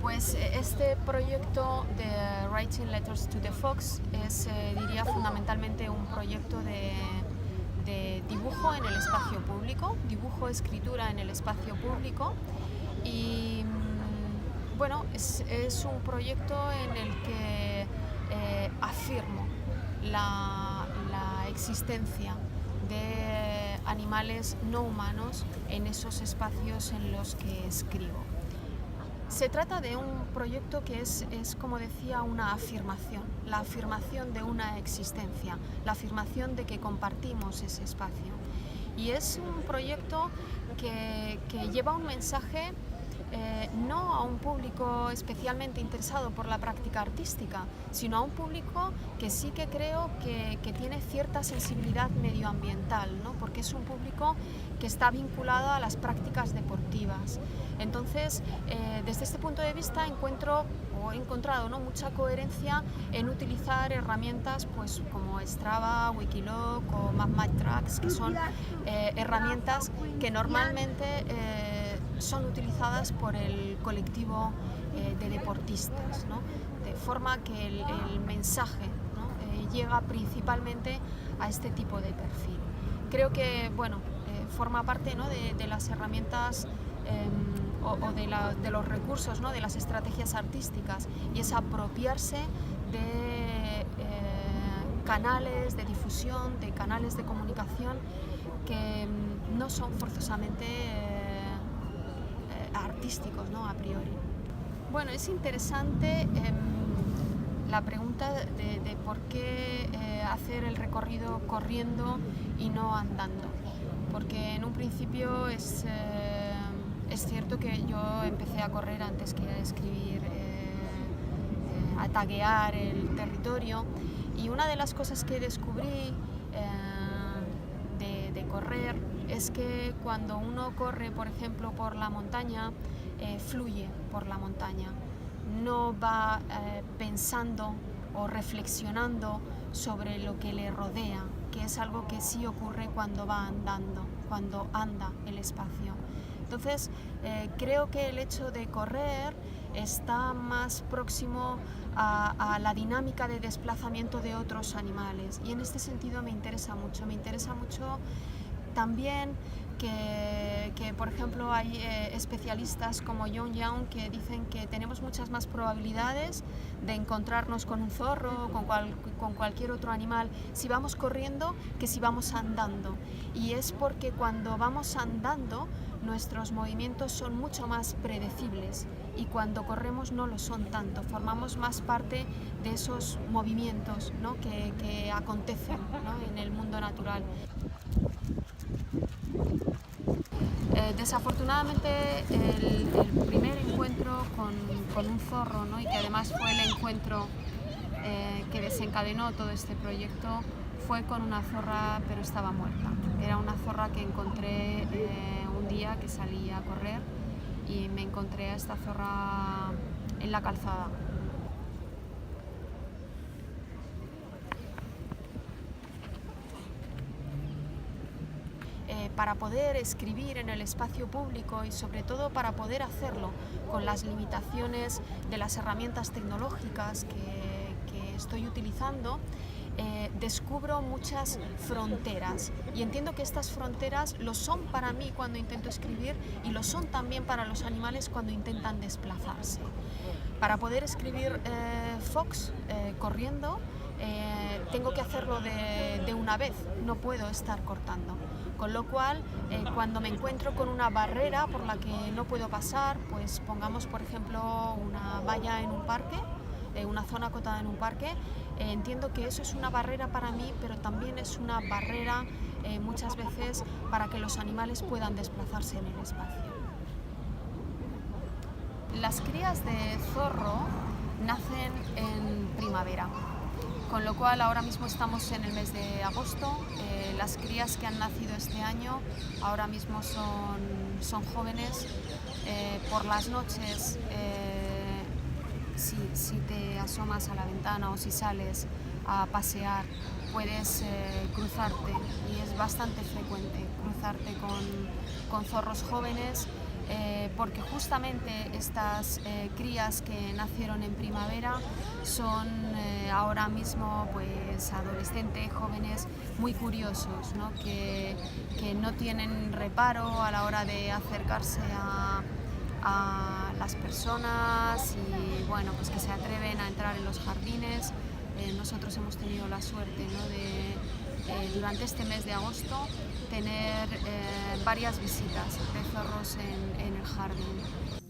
Pues este proyecto de Writing Letters to the Fox es, diría, fundamentalmente un proyecto de dibujo en el espacio público, dibujo-escritura en el espacio público y bueno, es un proyecto en el que afirmo la existencia de animales no humanos en esos espacios en los que escribo. Se trata de un proyecto que es, como decía, una afirmación, la afirmación de una existencia, la afirmación de que compartimos ese espacio. Y es un proyecto que lleva un mensaje no a un público especialmente interesado por la práctica artística, sino a un público que sí que creo que tiene cierta sensibilidad medioambiental, ¿no? Porque es un público que está vinculado a las prácticas deportivas. Entonces, desde este punto de vista he encontrado, ¿no?, mucha coherencia en utilizar herramientas pues, como Strava, Wikiloc o MapMyTracks, que son herramientas que normalmente son utilizadas por el colectivo de deportistas, ¿no? De forma que el mensaje, ¿no?, llega principalmente a este tipo de perfil. Creo que bueno, forma parte, ¿no?, de las herramientas o de los recursos, ¿no?, de las estrategias artísticas, y es apropiarse de canales de difusión, de canales de comunicación que no son forzosamente artísticos, ¿no?, a priori. Bueno, es interesante la pregunta de por qué hacer el recorrido corriendo y no andando, porque en un principio es cierto que yo empecé a correr antes que a escribir, a taguear el territorio, y una de las cosas que descubrí de correr es que cuando uno corre, por ejemplo, por la montaña, fluye por la montaña, no va pensando o reflexionando sobre lo que le rodea, que es algo que sí ocurre cuando va andando, cuando anda el espacio. Entonces, creo que el hecho de correr está más próximo a la dinámica de desplazamiento de otros animales, y en este sentido me interesa mucho también que por ejemplo, hay especialistas como John Young que dicen que tenemos muchas más probabilidades de encontrarnos con un zorro o con cualquier otro animal si vamos corriendo que si vamos andando. Y es porque cuando vamos andando nuestros movimientos son mucho más predecibles, y cuando corremos no lo son tanto, formamos más parte de esos movimientos, ¿no?, que acontecen, ¿no?, en el mundo natural. Desafortunadamente el primer encuentro con un zorro, ¿no?, y que además fue el encuentro que desencadenó todo este proyecto, fue con una zorra, pero estaba muerta. Era una zorra que encontré un día que salí a correr, y me encontré a esta zorra en la calzada. Para poder escribir en el espacio público, y sobre todo para poder hacerlo con las limitaciones de las herramientas tecnológicas que estoy utilizando, descubro muchas fronteras, y entiendo que estas fronteras lo son para mí cuando intento escribir y lo son también para los animales cuando intentan desplazarse. Para poder escribir Fox corriendo, tengo que hacerlo de una vez, no puedo estar cortando. Con lo cual, cuando me encuentro con una barrera por la que no puedo pasar, pues pongamos por ejemplo una valla en un parque, una zona acotada en un parque, Entiendo que eso es una barrera para mí, pero también es una barrera muchas veces para que los animales puedan desplazarse en el espacio. Las crías de zorro nacen en primavera, con lo cual ahora mismo estamos en el mes de agosto. Las crías que han nacido este año ahora mismo son jóvenes. Por las noches, si te asomas a la ventana o si sales a pasear, puedes cruzarte, y es bastante frecuente cruzarte con zorros jóvenes, porque justamente estas crías que nacieron en primavera son ahora mismo pues adolescentes, jóvenes muy curiosos, ¿no? Que no tienen reparo a la hora de acercarse a las personas, y bueno, pues que se atreven a entrar en los jardines. Nosotros hemos tenido la suerte, ¿no?, de durante este mes de agosto tener varias visitas de zorros en el jardín.